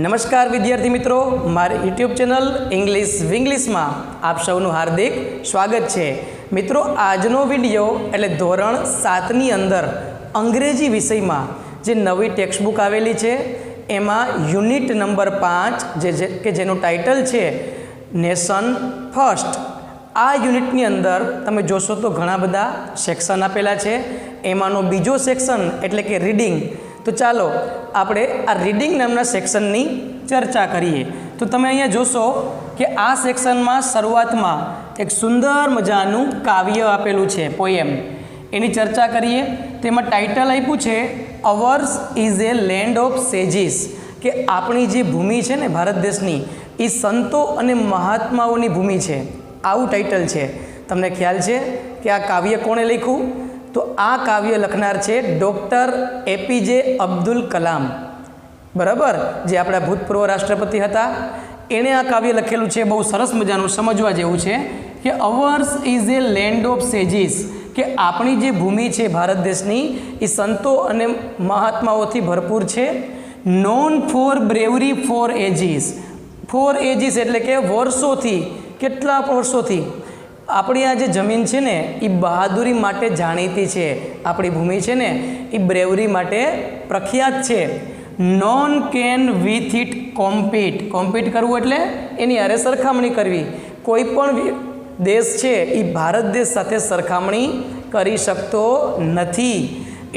નમસ્કાર વિદ્યાર્થી મિત્રો, મારી યુટ્યુબ ચેનલ ઇંગ્લિશ વિંગ્લિશમાં આપ સૌનું હાર્દિક સ્વાગત છે. મિત્રો, આજનો વિડીયો એટલે ધોરણ 7ની અંદર અંગ્રેજી વિષયમાં જે નવી ટેક્સ્ટબુક આવેલી છે એમાં યુનિટ નંબર 5 કે જેનું ટાઇટલ છે નેશન ફર્સ્ટ. આ યુનિટની અંદર તમે જોશો તો ઘણા બધા સેક્શન આપેલા છે. એમાંનો બીજો સેક્શન એટલે કે રીડિંગ. તો ચાલો આપણે આ રીડિંગ નામના સેક્શનની ચર્ચા કરીએ. તો તમે અહીંયા જોશો કે આ સેક્શનમાં શરૂઆતમાં એક સુંદર મજાનું કાવ્ય આપેલું છે, પોએમ. એની ચર્ચા કરીએ. તેમાં ટાઇટલ આપ્યું છે ours is a land of sages, કે આપણી જે ભૂમિ છે ને ભારત દેશની, એ સંતો અને મહાત્માઓની ભૂમિ છે. આવું ટાઇટલ છે. તમને ખ્યાલ છે કે આ કાવ્ય કોણે લખ્યું? તો આ કાવ્ય લખનાર છે ડૉક્ટર એપીજે અબ્દુલ કલામ, બરાબર, જે આપણા ભૂતપૂર્વ રાષ્ટ્રપતિ હતા. એણે આ કાવ્ય લખેલું છે. બહુ સરસ મજાનું સમજવા જેવું છે કે ours is a land of sages, કે આપણી જે ભૂમિ છે ભારત દેશની એ સંતો અને મહાત્માઓથી ભરપૂર છે. Known for bravery for ages. For ages એટલે કે વર્ષોથી, કેટલા વર્ષોથી આપણી આ જે જમીન છે ને એ બહાદુરી માટે જાણીતી છે. આપણી ભૂમિ છે ને એ બ્રેવરી માટે પ્રખ્યાત છે. None can with it compete. Compete કરવું એટલે એની હારે સરખામણી કરવી. કોઈ પણ દેશ છે એ ભારત દેશ સાથે સરખામણી કરી શકતો નથી.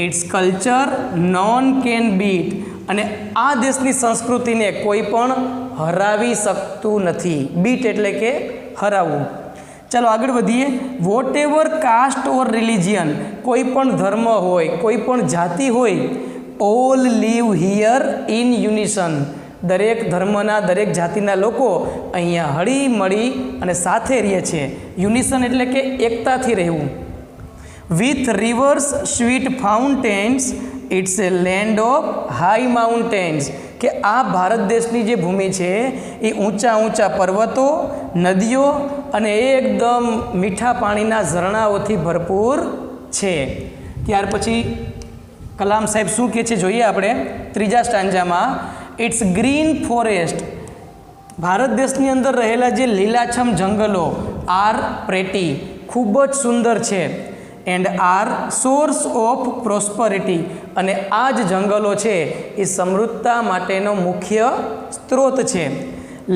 It's culture none can beat. અને આ દેશની સંસ્કૃતિને કોઈ પણ હરાવી શકતું નથી. બીટ એટલે કે હરાવવું. ચાલો આગળ વધીએ. Vote ever caste or religion. કોઈ પણ ધર્મ હોય, કોઈ પણ જાતિ હોય, ઓલ લીવ હિયર ઇન યુનિસન. દરેક ધર્મના, દરેક જાતિના લોકો અહીંયા હળી મળી અને સાથે રહે છે. યુનિસન એટલે કે એકતાથી રહેવું. With rivers sweet fountains, it's a land of high mountains. કે આ ભારત દેશની જે ભૂમિ છે એ ઊંચા ઊંચા પર્વતો, નદીઓ અને એકદમ મીઠા પાણીના ઝરણાઓથી ભરપૂર છે. ત્યાર પછી કલામ સાહેબ શું કહે છે જોઈએ આપણે ત્રીજા સ્ટાન્જામાં. Its green forest. ભારત દેશની અંદર રહેલા જે લીલાછમ જંગલો આર પ્રેટી, ખૂબ જ સુંદર છે. And are source of prosperity. અને આ જ જંગલો છે એ સમૃદ્ધતા માટેનો મુખ્ય સ્ત્રોત છે.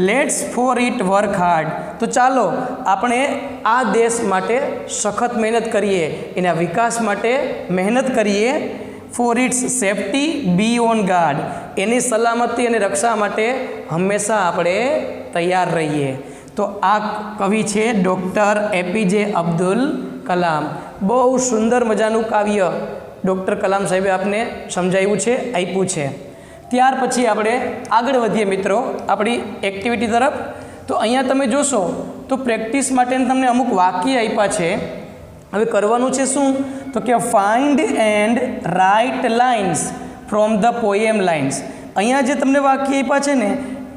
Let's for it work hard. તો ચાલો આપણે આ દેશ માટે સખત મહેનત કરીએ, એના વિકાસ માટે મહેનત કરીએ. For its safety be on guard. એની સલામતી અને રક્ષા માટે હંમેશા આપણે તૈયાર રહીએ. તો આ કવિ છે ડૉક્ટર એપીજે અબ્દુલ કલામ. બહુ સુંદર મજાનું કાવ્ય ડૉક્ટર કલામ સાહેબે આપને સમજાવ્યું છે, આપ્યું છે. ત્યાર પછી આપણે આગળ વધીએ મિત્રો આપણી એક્ટિવિટી તરફ. તો અહીંયા તમે જોશો તો પ્રેક્ટિસ માટે તમને અમુક વાક્ય આપ્યા છે. હવે કરવાનું છે શું? તો કે find and write lines from the poem lines. અહીંયા જે તમને વાક્ય આપ્યા છે ને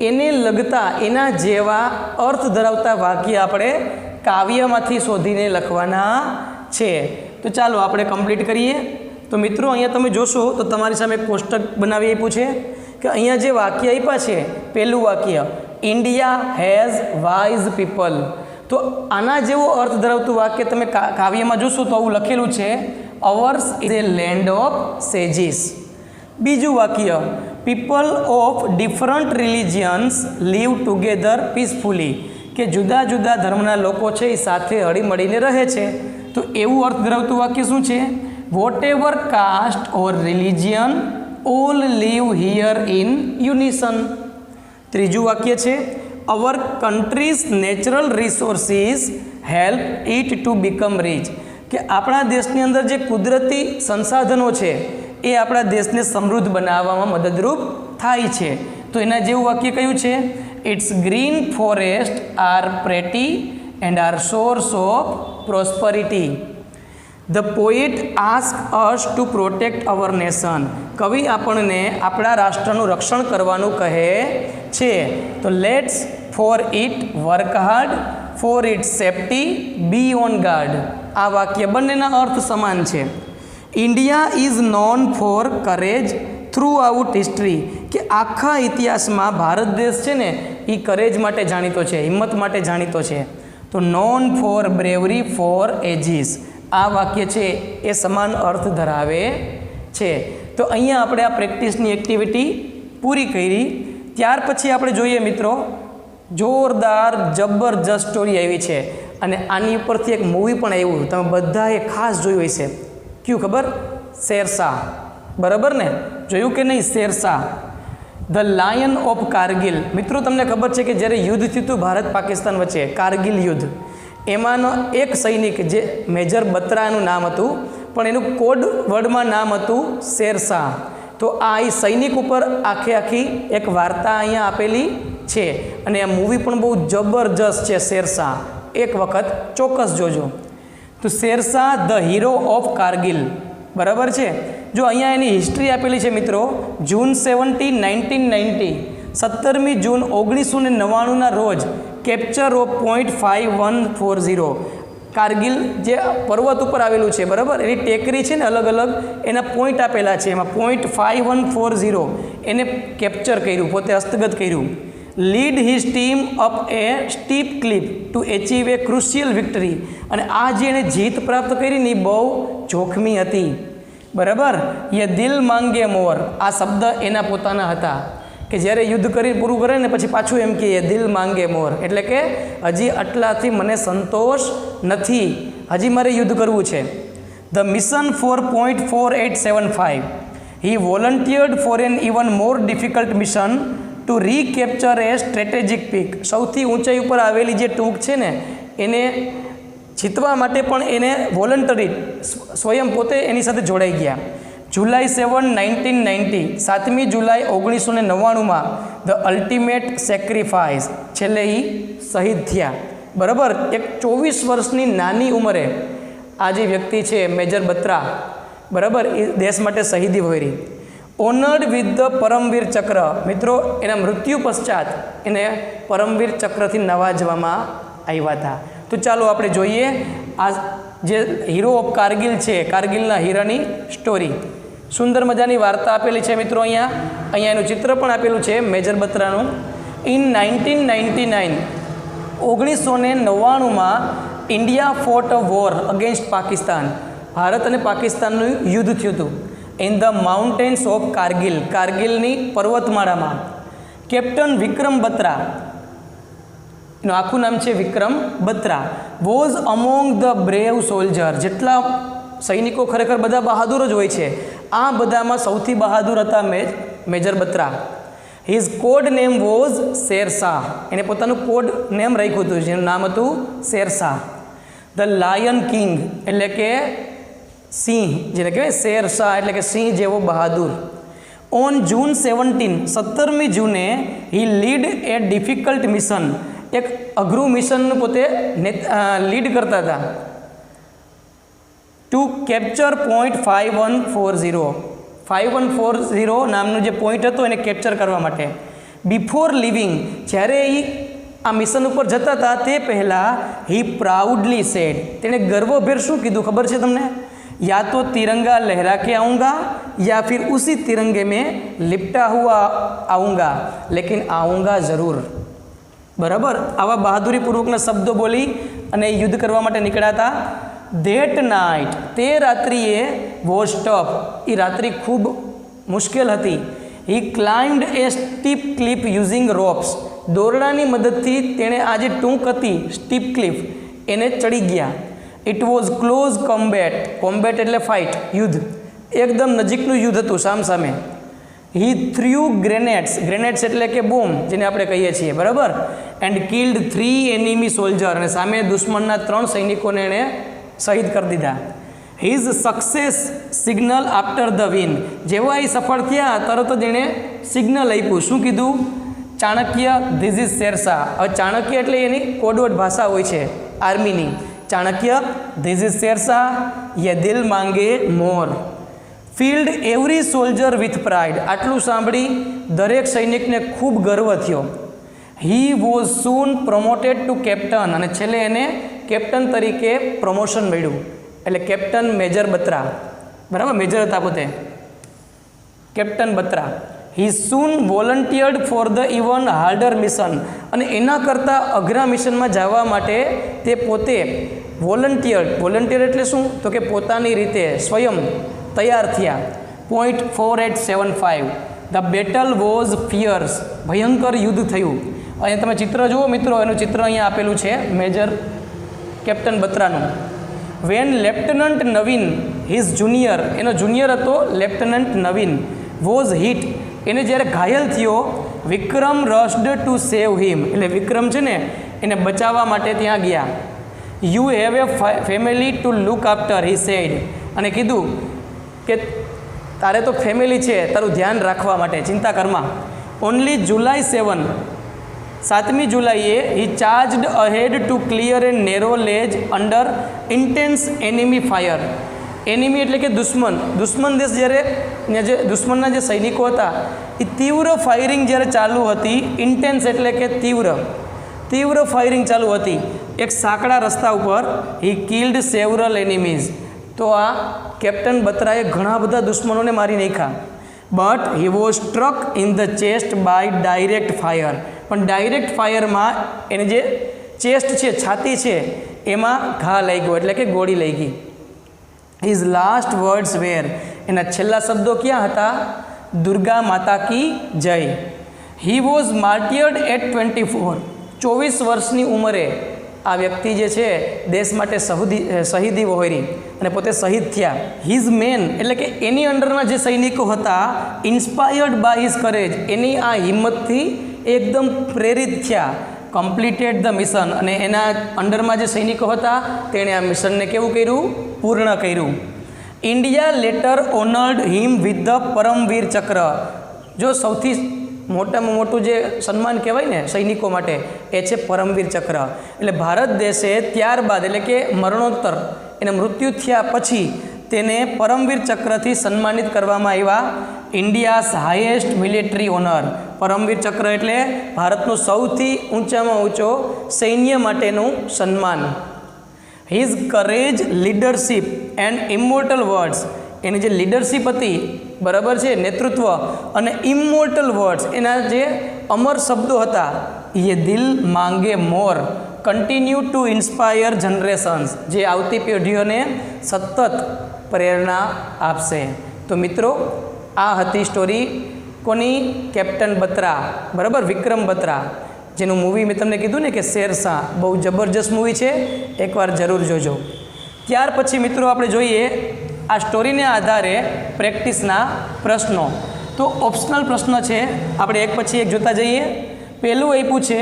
એને લગતા, એના જેવા અર્થ ધરાવતા વાક્ય આપણે કાવ્યમાંથી શોધીને લખવાના છે. તો ચાલો આપણે કમ્પ્લીટ કરીએ. તો મિત્રો અહીંયા તમે જોશો તો તમારી સામે કોષ્ટક બનાવી આપ્યું છે કે અહીંયા જે વાક્ય આપ્યા છે, પહેલું વાક્ય ઇન્ડિયા હેઝ વાઇઝ પીપલ. તો આના જેવો અર્થ ધરાવતું વાક્ય તમે કાવ્યમાં જોશો તો આવું લખેલું છે ours is a land of sages. બીજું વાક્ય people of different religions live together peacefully. કે જુદા જુદા ધર્મના લોકો છે એ સાથે હળીમળીને રહે છે. તો એવું અર્થ ધરાવતું વાક્ય શું છે? Whatever caste or religion all live here in unison. ત્રીજું વાક્ય છે our country's natural resources help it to become rich. કે આપણા દેશની અંદર જે કુદરતી સંસાધનો છે એ આપણા દેશને સમૃદ્ધ બનાવવામાં મદદરૂપ થાય છે. તો એના જેવું વાક્ય કયું છે? Its green forest are pretty and are source of prosperity. The poet ask us to protect our nation. કવિ આપણને આપણા રાષ્ટ્રનું રક્ષણ કરવાનું કહે છે. તો let's for it work hard for it safety be on guard. આ વાક્ય બંનેના અર્થ સમાન છે. India is known for courage throughout history કે આખા ઇતિહાસમાં ભારત દેશ છે ને એ કરેજ માટે જાણીતો છે, હિંમત માટે જાણીતો છે. તો non for bravery for edges, આ વાક્ય છે એ સમાન અર્થ ધરાવે છે. તો અહીંયા આપણે આ પ્રેક્ટિસની એક્ટિવિટી પૂરી કરી. ત્યાર પછી આપણે જોઈએ મિત્રો, જોરદાર જબરજસ્ત સ્ટોરી આવી છે અને આની ઉપરથી એક મૂવી પણ આવ્યું, તમે બધાએ ખાસ જોયું હશે. કયું ખબર? શેરશાહ. બરાબર ને? જોયું કે નહીં? Shershah, the lion of Kargil. મિત્રો તમને ખબર છે કે જ્યારે યુદ્ધ થયું હતું ભારત પાકિસ્તાન વચ્ચે, કારગિલ યુદ્ધ, એમાંનો એક સૈનિક જે મેજર બત્રાનું નામ હતું, પણ એનું કોડ વર્ડમાં નામ હતું શેરશાહ. તો આ એ સૈનિક ઉપર આખી એક વાર્તા અહીંયા આપેલી છે અને આ મૂવી પણ બહુ જબરજસ્ત છે શેરશાહ. એક વખત ચોક્કસ જોજો. તો Shershah the hero of Kargil. બરાબર છે? જો અહીંયા એની હિસ્ટ્રી આપેલી છે મિત્રો. જૂન 17, 1990, 17મી જૂન 1999ના રોજ કેપ્ચર ઓફ પોઈન્ટ 5140, કારગિલ જે પર્વત ઉપર આવેલું છે, બરાબર, એની ટેકરી છે ને, અલગ અલગ એના પોઈન્ટ આપેલા છે, એમાં પોઈન્ટ 5140 એને કેપ્ચર કર્યું, પોતે હસ્તગત કર્યું. લીડ હિઝ ટીમ અપ એ સ્ટીપ ક્લિપ ટુ એચીવ એ ક્રુશિયલ વિક્ટરી. અને આ જે એણે જીત પ્રાપ્ત કરી ને એ બહુ જોખમી હતી. બરાબર? યે દિલ માંગે મોર, આ શબ્દ એના પોતાના હતા કે જ્યારે યુદ્ધ કરી પૂરું કરે ને પછી પાછું એમ કે દિલ માંગે મોર, એટલે કે હજી આટલાથી મને સંતોષ નથી, હજી મારે યુદ્ધ કરવું છે. The mission for point 4875, he volunteered for an even more difficult mission to recapture a strategic peak. સૌથી ઊંચાઈ ઉપર આવેલી જે ટૂંક છે ને એને જીતવા માટે પણ એને વોલન્ટરી સ્વયં પોતે એની સાથે જોડાઈ ગયા. જુલાઈ 7, 1990, 7મી જુલાઈ 1999માં ધ અલ્ટિમેટ સેક્રિફાઈસ, છેલ્લે એ શહીદ થયા. બરાબર? એક 24 વર્ષની નાની ઉંમરે આ જે વ્યક્તિ છે મેજર બત્રા, બરાબર, એ દેશ માટે શહીદી વહોરી. Honoured with the Paramvir Chakra. મિત્રો એના મૃત્યુ પશ્ચાત એને પરમવીર ચક્રથી નવાજવામાં આવ્યા હતા. તો ચાલો આપણે જોઈએ આ જે હીરો ઓફ કારગિલ છે, કારગિલના હીરાની સ્ટોરી. સુંદર મજાની વાર્તા આપેલી છે મિત્રો. અહીંયા એનું ચિત્ર પણ આપેલું છે મેજર બત્રાનું. ઇન 1999, 1999માં India fought a war against Pakistan. ભારત અને પાકિસ્તાનનું યુદ્ધ થયું હતું. In the mountains of Kargil, કારગિલની પર્વતમાળામાં. કેપ્ટન વિક્રમ બત્રા, એનું આખું નામ છે Vikram Batra, was among the brave soldier. જેટલા સૈનિકો ખરેખર બધા બહાદુર જ હોય છે, આ બધામાં સૌથી બહાદુર હતા major Batra. His code name was Shershah. એને પોતાનું કોડ નેમ રાખ્યું હતું જેનું નામ હતું શેરશાહ. ધ લાયન કિંગ એટલે કે સિંહ, જેને કહેવાય શેરશાહ એટલે કે સિંહ જેવો બહાદુર. ઓન જૂન 17, 17મી જૂને હી લીડ એ ડિફિકલ્ટ મિશન, એક અઘરું મિશનનું પોતે લીડ કરતા હતા. ટુ કેપ્ચર પોઈન્ટ 5140 નામનું જે પોઈન્ટ હતો એને કેપ્ચર કરવા માટે. બિફોર લિવિંગ, જ્યારે એ આ મિશન ઉપર જતા હતા તે પહેલાં હી પ્રાઉડલી સેડ, તેણે ગર્વભેર શું કીધું ખબર છે તમને? या तो तिरंगा लहरा के आऊँगा या फिर उसी तिरंगे में लिपटा हुआ आऊँगा, लेकिन आऊँगा ज़रूर. बराबर? आवा बहादुरीपूर्वकના શબ્દો બોલી અને યુદ્ધ કરવા માટે નીકળ્યા હતા. ધેટ નાઇટ, તે રાત્રિએ વોઝ ટફ, એ રાત્રિ ખૂબ મુશ્કેલ હતી. હી ક્લાઇમ્ડ એ સ્ટીપ ક્લિફ યુઝિંગ રોપ્સ, દોરડાની મદદથી તેણે આ જે ટૂંક હતી સ્ટીપ ક્લિફ એને ચડી ગયા. It was close combat, combat એટલે ફાઇટ, યુદ્ધ, એકદમ નજીકનું યુદ્ધ હતું સામસામે. હી થ્રુ ગ્રેનેડ્સ, ગ્રેનેડ્સ એટલે કે બોમ્બ જેને આપણે કહીએ છીએ, બરાબર, એન્ડ કિલ્ડ 3 એનિમી સોલ્જર, અને સામે દુશ્મનના 3 સૈનિકોને એણે શહીદ કરી દીધા. His success signal after the win, જેવા એ સફળ થયા તરત જ એણે સિગ્નલ આપ્યું. શું કીધું? Chanakya this is Shershah. હવે ચાણક્ય એટલે એની કોડવર્ડ ભાષા હોય છે આર્મીની. ચાણક્ય ધીસ ઇઝ શેરશાહ, યે દિલ માંગે more. Filled every soldier with pride, આટલું સાંભળી દરેક સૈનિકને ખૂબ ગર્વ થયો. He was soon promoted to captain, અને છેલ્લે એને કેપ્ટન તરીકે પ્રમોશન મળ્યું. એટલે કેપ્ટન મેજર બત્રા, બરાબર, મેજર હતા પોતે. Captain Batra. He soon volunteered for the even harder mission, અને એના કરતાં અઘરા મિશનમાં જવા માટે તે પોતે વોલન્ટિયર એટલે શું? તો કે પોતાની રીતે સ્વયં તૈયાર થયા. .4875 ધ બેટલ વોઝ ફિયર્સ, ભયંકર યુદ્ધ થયું. અહીંયા તમે ચિત્ર જુઓ મિત્રો, એનું ચિત્ર અહીંયા આપેલું છે મેજર કેપ્ટન બત્રાનું. વેન લેફ્ટનન્ટ નવીન હિઝ જુનિયર, એનો જુનિયર હતો લેફ્ટનન્ટ નવીન, વોઝ હિટ, એને જ્યારે ઘાયલ થયો, વિક્રમ રશ્ડ ટુ સેવ હિમ, એટલે વિક્રમ છે ને એને બચાવવા માટે ત્યાં ગયા. You have a family to look after, he said, અને કીધું કે તારે તો ફેમિલી છે, તારું ધ્યાન રાખવા માટે, ચિંતા કરમાં. ઓનલી જુલાઈ 7મી જુલાઈએ he charged ahead to clear a narrow ledge under intense enemy fire. Enemy એટલે કે દુશ્મન દેશ જ્યારે જે દુશ્મનના જે સૈનિકો હતા એ તીવ્ર ફાયરિંગ જ્યારે ચાલુ હતી, ઇન્ટેન્સ એટલે કે તીવ્ર ફાયરિંગ ચાલુ હતી એક સાંકડા રસ્તા ઉપર. હી કિલ્ડ સેવરલ એનિમીઝ, તો આ કેપ્ટન બત્રાએ ઘણા બધા દુશ્મનોને મારી નાખ્યા. But he was struck in the chest by direct fire, પણ ડાયરેક્ટ ફાયરમાં એને જે ચેસ્ટ છે, છાતી છે, એમાં ઘા લઈ ગયો, એટલે કે ગોળી લઈ ગઈ. હિઝ લાસ્ટ વર્ડ્સ વેર, એના છેલ્લા શબ્દો ક્યાં હતા? દુર્ગા માતા કી જય. હી વોઝ માર્ટિયર્ડ એટ 24 વર્ષની ઉંમરે આ વ્યક્તિ જે છે દેશ માટે શહીદી વહોરી અને પોતે શહીદ થયા. હિઝ મેન એટલે કે એની અંડરના જે સૈનિકો હતા, ઇન્સ્પાયર્ડ બાય હિઝ કરેજ, એની આ હિંમતથી એકદમ પ્રેરિત થયા. કમ્પ્લીટેડ ધ મિશન, અને એના અંડરમાં જે સૈનિકો હતા તેણે આ મિશનને કેવું કર્યું? પૂર્ણ કર્યું. India later honoured him with the Paramvir Chakra. જો સૌથી મોટામાં મોટું જે સન્માન કહેવાય ને સૈનિકો માટે, એ છે પરમવીર ચક્ર. એટલે ભારત દેશે ત્યારબાદ એટલે કે મરણોત્તર એને મૃત્યુ થયા પછી તેને પરમવીર ચક્રથી સન્માનિત કરવામાં આવ્યા. India's highest military honour. Paramvir Chakra એટલે ભારતનું સૌથી ઊંચામાં ઊંચો સૈન્ય માટેનું સન્માન. His courage, leadership and immortal words, એની જે લીડરશિપ હતી, બરાબર છે, નેતૃત્વ, અને ઇમોર્ટલ વર્ડ્સ, એના જે અમર શબ્દો હતા, એ દિલ માંગે મોર, કન્ટિન્યુ ટુ ઇન્સ્પાયર જનરેશન્સ, જે આવતી પેઢીઓને સતત પ્રેરણા આપશે. તો મિત્રો, આ હતી સ્ટોરી કોની? કેપ્ટન બત્રા, બરાબર, વિક્રમ બત્રા, જેનું મૂવી મેં તમને કીધું ને કે શેરશાહ, બહુ જબરજસ્ત મૂવી છે, એકવાર જરૂર જોજો. ત્યાર પછી મિત્રો આપણે જોઈએ આ સ્ટોરીને આધારે પ્રેક્ટિસના પ્રશ્નો. તો ઓપ્શનલ પ્રશ્ન છે, આપણે એક પછી એક જોતા જઈએ. પહેલું આપ્યું છે,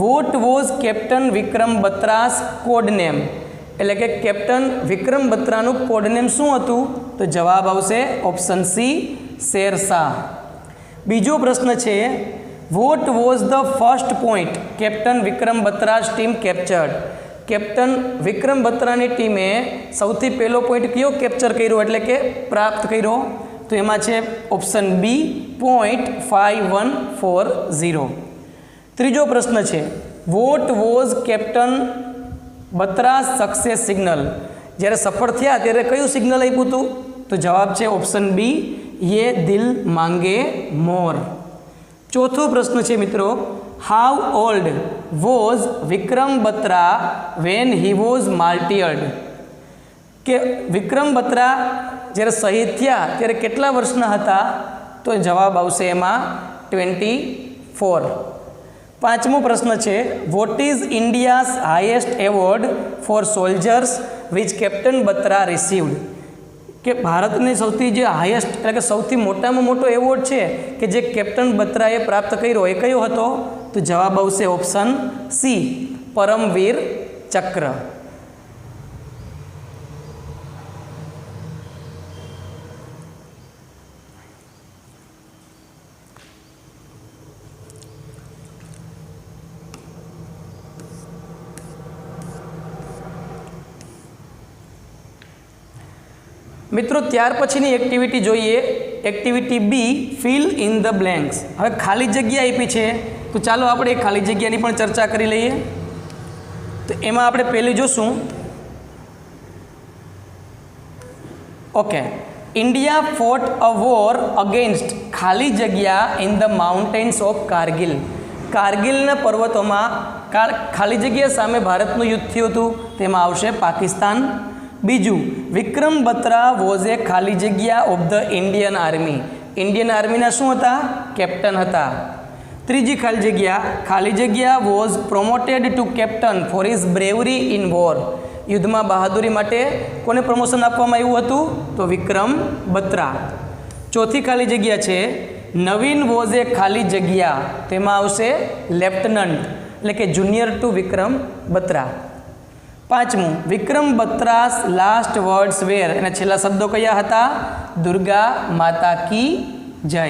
what was captain Vikram Batra's code name, એટલે કે કેપ્ટન વિક્રમ બત્રાનું કોડ નેમ શું હતું? તો જવાબ આવશે ઓપ્શન સી, શેરશાહ. બીજો પ્રશ્ન છે, what was the first point captain Vikram Batra's team captured. Captain Vikram બત્રાની ટીમે સૌથી પહેલો પોઈન્ટ કયો કેપ્ચર કર્યો, એટલે કે પ્રાપ્ત કર્યો? તો એમાં છે ઓપ્શન બી, .5140. ત્રીજો પ્રશ્ન છે, what was captain Batra's success signal. જ્યારે સફળ થયા ત્યારે કયું સિગ્નલ આપ્યું હતું? તો જવાબ છે ઓપ્શન બી, યે દિલ માંગે મોર. ચોથો પ્રશ્ન છે મિત્રો, how old was Vikram Batra when he was martyred. કે વિક્રમ બત્રા જ્યારે શહીદ થયા ત્યારે કેટલા વર્ષના હતા? તો જવાબ આવશે એમાં 24. પાંચમો પ્રશ્ન છે, what is India's highest award four soldiers which captain Batra received. કે ભારતની સૌથી જે હાઈએસ્ટ એટલે કે સૌથી મોટામાં મોટો એવોર્ડ છે કે જે કેપ્ટન બત્રાએ પ્રાપ્ત કર્યો, એ કયો હતો? તો જવાબ આવશે ઓપ્શન સી, પરમવીર ચક્ર. મિત્રો, ત્યાર પછીની એક્ટિવિટી જોઈએ, activity B, fill in the blanks. હવે ખાલી જગ્યા આપી છે, તો ચાલો આપણે એ ખાલી જગ્યાની પણ ચર્ચા કરી લઈએ. તો એમાં આપણે પહેલી જોશું, okay, India fought a war against ખાલી જગ્યા in the mountains of Kargil. કારગિલના પર્વતોમાં ખાલી જગ્યા સામે ભારતનું યુદ્ધ થયું હતું, તેમાં આવશે પાકિસ્તાન. બીજું, વિક્રમ બત્રા વોઝ એ ખાલી જગ્યા of the Indian army. Indian આર્મીના શું હતા? કેપ્ટન હતા. ત્રીજી ખાલી જગ્યા was promoted to captain for his bravery in war. યુદ્ધમાં બહાદુરી માટે કોને પ્રમોશન આપવામાં આવ્યું હતું? તો વિક્રમ બત્રા. ચોથી ખાલી જગ્યા છે નવીન વોઝ એ ખાલી જગ્યા, તેમાં આવશે લેફ્ટનન્ટ, એટલે કે જુનિયર ટુ વિક્રમ બત્રા. પાંચમું, વિક્રમ બત્રાસ લાસ્ટ વર્ડ્સ વેર, એના છેલ્લા શબ્દો કયા હતા? દુર્ગા માતા કી જય.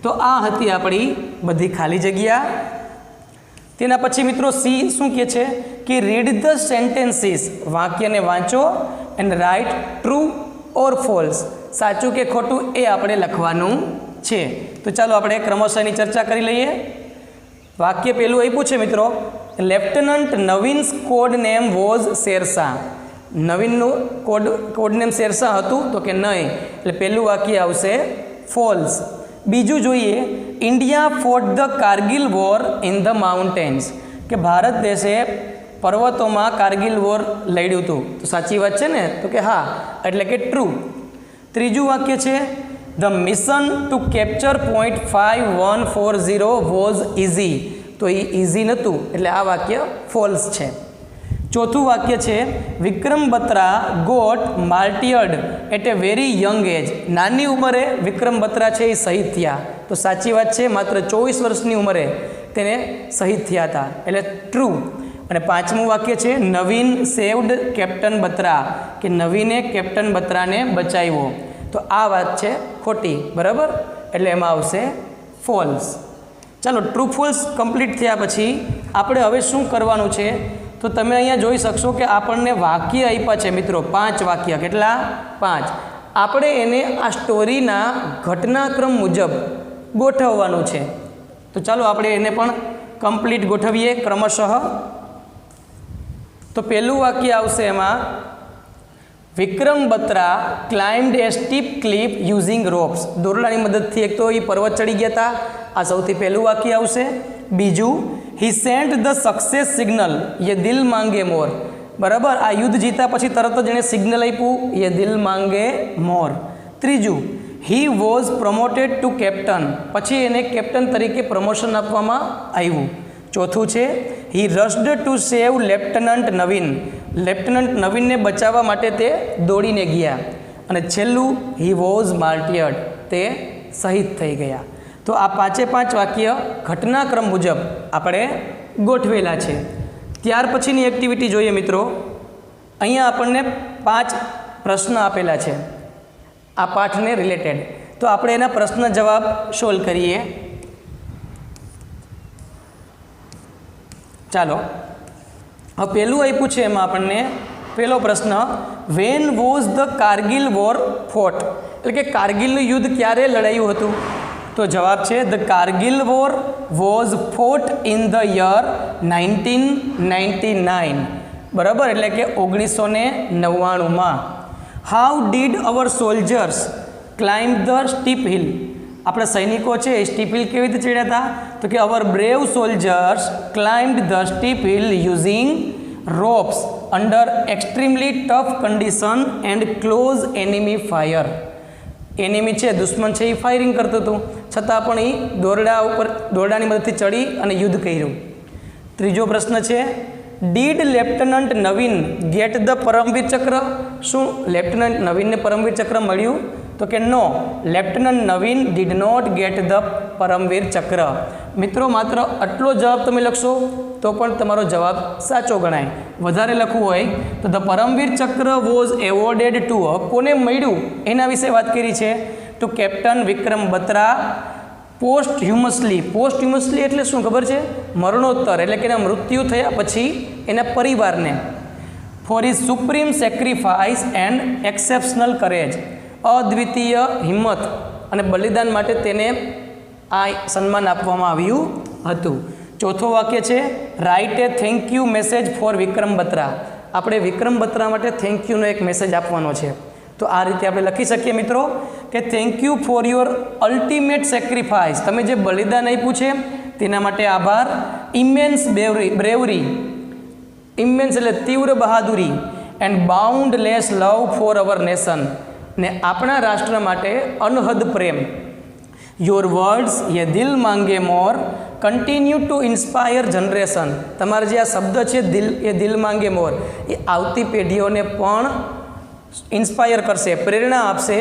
તો આ હતી આપણી બધી ખાલી જગ્યા. તેના પછી મિત્રો સી શું કહે છે કે રીડ ધ સેન્ટેન્સીસ, વાક્યને વાંચો and write true or false, સાચું કે ખોટું એ આપણે લખવાનું છે. તો ચાલો આપણે ક્રમશઃની ચર્ચા કરી લઈએ. વાક્ય પહેલું આપ્યું છે મિત્રો, lieutenant Naveen's code name was Shershah. નવીનનું કોડ નેમ શેરશાહ હતું? તો કે નહીં, એટલે પહેલું વાક્ય આવશે ફોલ્સ. બીજું જોઈએ, India fought the Kargil war in the mountains, કે ભારત દેશે પર્વતોમાં કારગિલ વોર લડ્યું હતું. તો સાચી વાત છે ને? તો કે હા, એટલે કે ટ્રુ. ત્રીજું વાક્ય છે the mission two capture point 5140 was easy. તો એ ઇઝી નહોતું, એટલે આ વાક્ય ફોલ્સ છે. ચોથું વાક્ય છે Vikram Batra got martyred at a very young age. નાની ઉંમરે વિક્રમ બત્રા છે એ શહીદ થયા. તો સાચી વાત છે, માત્ર 24 વર્ષની ઉંમરે તેને શહીદ થયા હતા, એટલે ટ્રુ. અને પાંચમું વાક્ય છે નવીન સેવ્ડ કેપ્ટન બત્રા, કે નવીને કેપ્ટન બત્રાને બચાવ્યો. તો આ વાત છે ખોટી, બરાબર, એટલે એમાં આવશે ફોલ્સ. ચાલો, ટ્રુ ફોલ્સ કમ્પ્લીટ થયા પછી આપણે હવે શું કરવાનું છે? તો તમે અહીંયા જોઈ શકશો કે આપણને વાક્ય આપ્યા છે મિત્રો, 5 વાક્ય. કેટલા? 5. આપણે એને આ સ્ટોરીના ઘટનાક્રમ મુજબ ગોઠવવાનું છે. તો ચાલો આપણે એને પણ કમ્પ્લીટ ગોઠવીએ ક્રમશઃ. તો પહેલું વાક્ય આવશે એમાં, વિક્રમ બત્રા ક્લાઇમ્ડ એ સ્ટીપ ક્લિફ યુઝિંગ રોપ્સ. દોરડાની મદદથી એક તો એ પર્વત ચડી ગયા હતા, આ સૌથી પહેલું વાક્ય આવશે. બીજું, હી સેન્ટ ધ સક્સેસ સિગ્નલ યે દિલ માંગે મોર. બરાબર, આ યુદ્ધ જીતા પછી તરત જ એણે સિગ્નલ આપ્યું, યે દિલ માંગે મોર. ત્રીજું, he was promoted to captain, પછી એને કેપ્ટન તરીકે પ્રમોશન આપવામાં આવ્યું. ચોથું છે he rushed to save lieutenant Naveen. Lieutenant નવીનને બચાવવા માટે તે દોડીને ગયા. અને છેલ્લું, હી વોઝ માર્ટિયર્ડ, તે શહીદ થઈ ગયા. તો આ 5 વાક્ય ઘટનાક્રમ મુજબ આપણે ગોઠવેલા છે. ત્યાર પછીની એક્ટિવિટી જોઈએ મિત્રો. અહીંયા આપણને 5 પ્રશ્ન આપેલા છે આ પાઠને રિલેટેડ. તો આપણે એના પ્રશ્ન જવાબ સોલ્વ કરીએ. ચાલો, હવે પહેલું આપ્યું છે એમાં આપણને પહેલો પ્રશ્ન, when was the Kargil war fought, એટલે કે કારગિલનું યુદ્ધ ક્યારે લડાયું હતું? તો જવાબ છે the Kargil war was fought in the year 1999. બરાબર, એટલે કે 1999માં. How did our soldiers climb the steep hill. આપણા સૈનિકો છે એ સ્ટીપ હિલ કેવી રીતે ચડ્યા હતા? તો કે our brave soldiers climbed the steep hill using ropes under extremely tough condition and close enemy fire. Enemy છે, દુશ્મન છે, એ ફાયરિંગ કરતું હતું, છતાં પણ એ દોરડાની મદદથી ચડી અને યુદ્ધ કર્યું. ત્રીજો પ્રશ્ન છે, did lieutenant Naveen get the Paramvir Chakra. શું લેફ્ટનન્ટ નવીનને પરમવીર ચક્ર મળ્યું? તો કે no, lieutenant Naveen did not get the Paramvir Chakra. મિત્રો, માત્ર આટલો જવાબ તમે લખશો તો પણ તમારો જવાબ સાચો ગણાય. વધારે લખવું હોય તો ધ પરમવીર ચક્ર વોઝ એવોર્ડેડ ટુ, કોને મળ્યું એના વિશે વાત કરી છે, ટુ કેપ્ટન વિક્રમ બત્રા પોસ્ટહ્યુમસલી. પોસ્ટહ્યુમસલી એટલે શું ખબર છે? મરણોત્તર, એટલે કે એના મૃત્યુ થયા પછી એના પરિવારને. For his supreme sacrifice and exceptional courage, અદ્વિતીય હિંમત અને બલિદાન માટે તેને આ સન્માન આપવામાં આવ્યું હતું. ચોથો વાક્ય છે, write a thank you message for Vikram Batra. આપણે વિક્રમ બત્રા માટે થેન્ક યુનો એક મેસેજ આપવાનો છે. તો આ રીતે આપણે લખી શકીએ મિત્રો કે thank you for your ultimate sacrifice, તમે જે બલિદાન આપ્યું છે તેના માટે આભાર. ઇમેન્સ બ્રેવરી, ઇમેન્સ એટલે તીવ્ર બહાદુરી. And boundless love for our nation, ને આપણા રાષ્ટ્ર માટે અનહદ પ્રેમ. યોર વર્ડ્સ યે દિલ માંગે મોર કન્ટિન્યુ ટુ ઇન્સ્પાયર જનરેશન, તમારા જે આ શબ્દ છે દિલ એ દિલ માંગે મોર એ આવતી પેઢીઓને પણ ઇન્સ્પાયર કરશે, પ્રેરણા આપશે.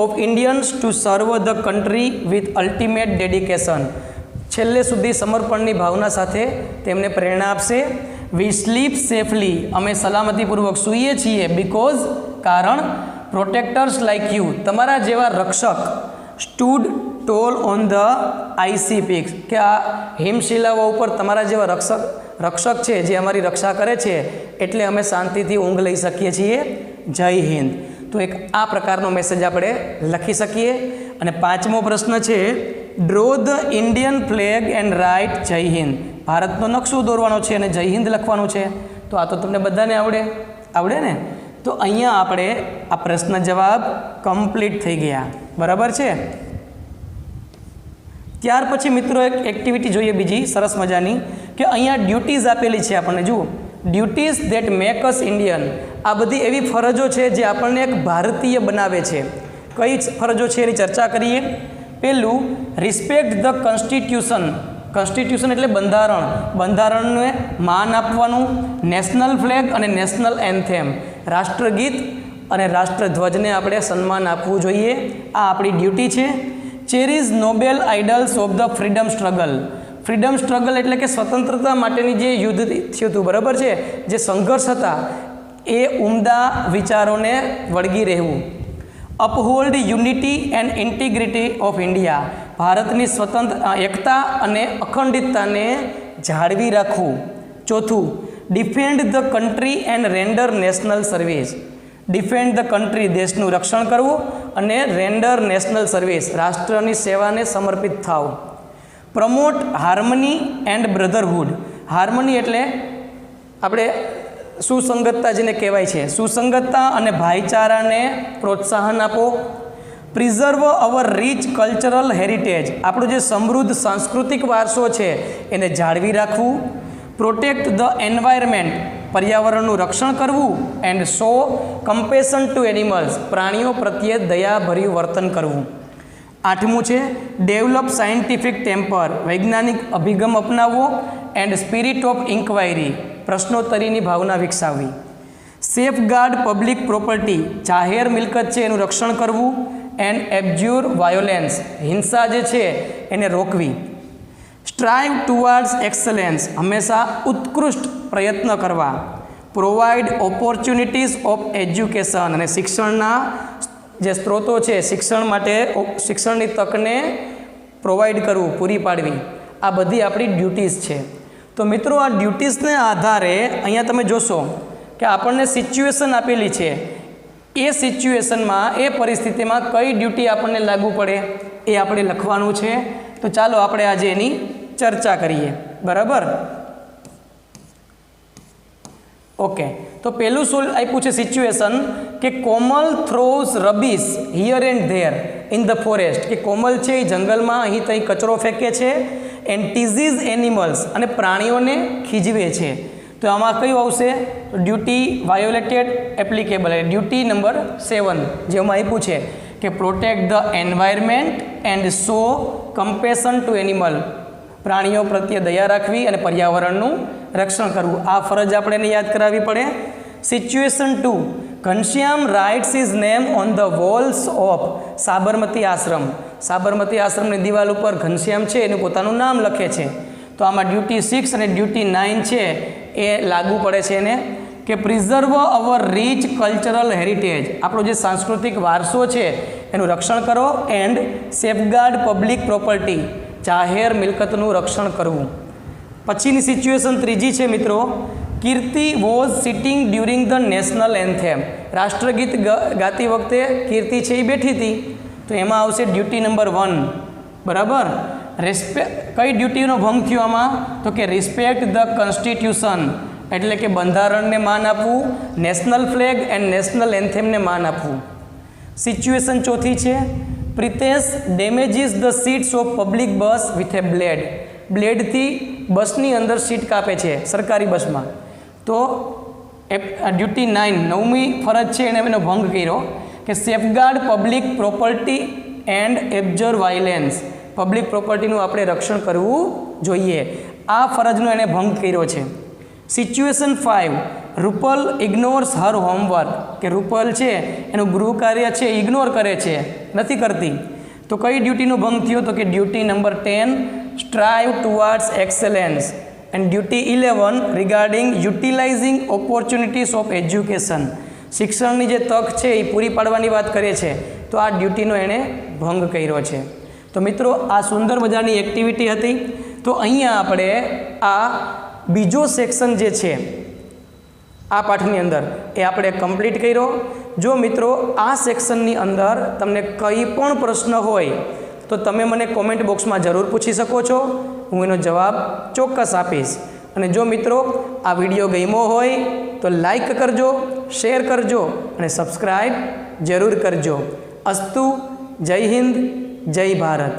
ઓફ ઇન્ડિયન્સ ટુ સર્વ the country with ultimate dedication, છેલ્લે સુધી સમર્પણની ભાવના સાથે તેમને પ્રેરણા આપશે. વી સ્લીપ સેફલી, અમે સલામતીપૂર્વક સૂઈએ છીએ. બિકોઝ, કારણ. પ્રોટેક્ટર્સ લાઇક યુ, તમારા જેવા રક્ષક. Stood tall on the icy peaks, કે આ હિમશિલાઓ ઉપર તમારા જેવા રક્ષક છે જે અમારી રક્ષા કરે છે, એટલે અમે શાંતિથી ઊંઘ લઈ શકીએ છીએ. જય હિન્દ. તો એક આ પ્રકારનો મેસેજ આપણે લખી શકીએ. અને 5મો પ્રશ્ન છે draw the Indian flag and write જય હિન્દ, ભારતનો નકશો દોરવાનો છે અને જય હિન્દ લખવાનું છે. તો આ તો તમને બધાને આવડે ને. તો અહીંયા આપણે આ પ્રશ્ન જવાબ કમ્પ્લીટ થઈ ગયા, બરાબર છે. ત્યાર પછી મિત્રો એક એક્ટિવિટી જોઈએ બીજી સરસ મજાની, કે અહીંયા ડ્યુટીઝ આપેલી છે આપણને. જુઓ, duties that make us Indian, આ બધી એવી ફરજો છે જે આપણને એક ભારતીય બનાવે છે. કઈ ફરજો છે એની ચર્ચા કરીએ. પહેલું, રિસ્પેક્ટ ધ કોન્સ્ટિટ્યુશન, કોન્સ્ટિટ્યુશન એટલે બંધારણ, બંધારણને માન આપવાનું. નેશનલ ફ્લેગ અને નેશનલ એન્થેમ, રાષ્ટ્રગીત અને રાષ્ટ્રધ્વજને આપણે સન્માન આપવું જોઈએ. આ આપણી ડ્યુટી છે. Cherish noble ideals of the freedom struggle, freedom struggle એટલે કે સ્વતંત્રતા માટેની જે યુદ્ધ થયું હતું, બરાબર છે, જે સંઘર્ષ હતા, એ ઉમદા વિચારોને વળગી રહેવું. Uphold unity and integrity of India, ભારતની એકતા અને અખંડિતતાને જાળવી રાખવું. ચોથું, defend the country and render national service, defend the country, દેશનું રક્ષણ કરવું, અને રેન્ડર નેશનલ સર્વિસ, રાષ્ટ્રની સેવાને સમર્પિત થાવ. Promote harmony and Brotherhood, harmony એટલે આપણે સુસંગતતા જેને કહેવાય છે, સુસંગતતા અને ભાઈચારાને પ્રોત્સાહન આપો. પ્રિઝર્વ અવર રીચ કલ્ચરલ હેરિટેજ, આપણો જે સમૃદ્ધ સાંસ્કૃતિક વારસો છે એને જાળવી રાખવું. પ્રોટેક્ટ ધ એન્વાયરમેન્ટ, પર્યાવરણનું રક્ષણ કરવું. And show compassion to animals, પ્રાણીઓ પ્રત્યે દયાભર્યું વર્તન કરવું. 8મું છે ડેવલપ સાયન્ટિફિક ટેમ્પર, વૈજ્ઞાનિક અભિગમ અપનાવવો. એન્ડ સ્પિરિટ ઓફ ઇન્ક્વાયરી, પ્રશ્નોત્તરીની ભાવના વિકસાવવી. સેફગાર્ડ પબ્લિક પ્રોપર્ટી, જાહેર મિલકત છે એનું રક્ષણ કરવું. એન્ડ એબ્જ્યુર વાયોલેન્સ, હિંસા જે છે એને રોકવી. સ્ટ્રાઇવ ટુવાર્ડ્સ એક્સલન્સ, હંમેશા ઉત્કૃષ્ટ પ્રયત્ન કરવા. પ્રોવાઇડ ઓપોર્ચ્યુનિટીઝ ઓફ એજ્યુકેશન, અને શિક્ષણના જે સ્ત્રોતો છે, શિક્ષણ માટે શિક્ષણની તકને પ્રોવાઈડ કરવું, પૂરી પાડવી. આ બધી આપણી ડ્યુટીઝ છે. તો મિત્રો, આ ડ્યુટીઝને આધારે અહીંયા તમે જોશો કે આપણને સિચ્યુએશન આપેલી છે. એ સિચ્યુએશનમાં, એ પરિસ્થિતિમાં કઈ ડ્યુટી આપણને લાગુ પડે એ આપણે લખવાનું છે. તો ચાલો આપણે આજે એની ચર્ચા કરીએ, બરાબર. ઓકે, તો પહેલું આપ્યું છે સિચ્યુએશન, કે Komal throws rubbish here and there in the forest, કે કોમલ છે એ જંગલમાં અહીં ત્યાં કચરો ફેંકે છે. એન્ડ ટીઝીઝ એનિમલ્સ, અને પ્રાણીઓને ખીજવે છે. તો આમાં કયું આવશે? Duty violated applicable, duty number 7 જેમાં આપ્યું છે કે protect the environment and show compassion to animal, પ્રાણીઓ પ્રત્યે દયા રાખવી અને પર્યાવરણનું રક્ષણ કરવું. આ ફરજ આપણે એને યાદ કરાવવી પડે. Situation 2, Ghanshyam writes his name on the walls of Sabarmati Ashram, Sabarmati આશ્રમની દિવાલ ઉપર ઘનશ્યામ છે એનું પોતાનું નામ લખે છે. તો આમાં ડ્યુટી 6 અને ડ્યુટી 9 છે એ લાગુ પડે છે એને, કે પ્રિઝર્વ અવર રીચ કલ્ચરલ હેરિટેજ, આપણો જે સાંસ્કૃતિક વારસો છે એનું રક્ષણ કરો. એન્ડ સેફગાર્ડ પબ્લિક પ્રોપર્ટી, જાહેર મિલકતનું રક્ષણ કરવું. પછીની સિચ્યુએશન 3 છે મિત્રો, Kirti was sitting during the national anthem, રાષ્ટ્રગીત ગાતી વખતે કીર્તિ છે એ બેઠી હતી. તો એમાં આવશે ડ્યુટી નંબર 1, બરાબર. કઈ ડ્યુટીનો ભંગ થયો આમાં? તો કે રિસ્પેક્ટ ધ કોન્સ્ટિટ્યુશન, એટલે કે બંધારણને માન આપવું. નેશનલ ફ્લેગ એન્ડ નેશનલ એન્થેમને માન આપવું. સિચ્યુએશન ચોથી છે, Pritesh damages the seats of public bus with a blade. બ્લેડથી બસની અંદર સીટ કાપે છે સરકારી બસમાં. તો ડ્યુટી 9 9મી ફરજ છે એને એનો ભંગ કર્યો કે safeguard public property and abjure violence. Public પ્રોપર્ટીનું આપણે રક્ષણ કરવું જોઈએ. આ ફરજનો એણે ભંગ કર્યો છે. Situation 5, Rupal ignores her homework. કે રૂપલ છે એનું ગૃહ કાર્ય છે ઇગ્નોર કરે છે, નથી કરતી. તો કઈ ડ્યુટીનો ભંગ થયો? તો કે duty number 10, strive towards excellence. And duty 11, regarding utilizing opportunities of education. શિક્ષણની જે તક છે એ પૂરી પાડવાની વાત કરે છે. તો આ ડ્યુટીનો એણે ભંગ કર્યો છે. તો મિત્રો આ સુંદર મજાની એક્ટિવિટી હતી. તો અહીંયા આપણે આ બીજો સેક્શન જે છે આ પાઠની અંદર એ આપણે કમ્પ્લીટ કર્યો. જો મિત્રો આ સેક્શનની અંદર તમને કંઈ પણ પ્રશ્ન હોય તો તમે મને કોમેન્ટ બોક્સમાં જરૂર પૂછી શકો છો. હું એનો જવાબ ચોક્કસ આપીશ. અને જો મિત્રો આ વિડીયો ગમ્યો હોય તો લાઈક કરજો, શેર કરજો અને સબસ્ક્રાઈબ જરૂર કરજો. અસ્તુ. જય હિન્દ, જય ભારત.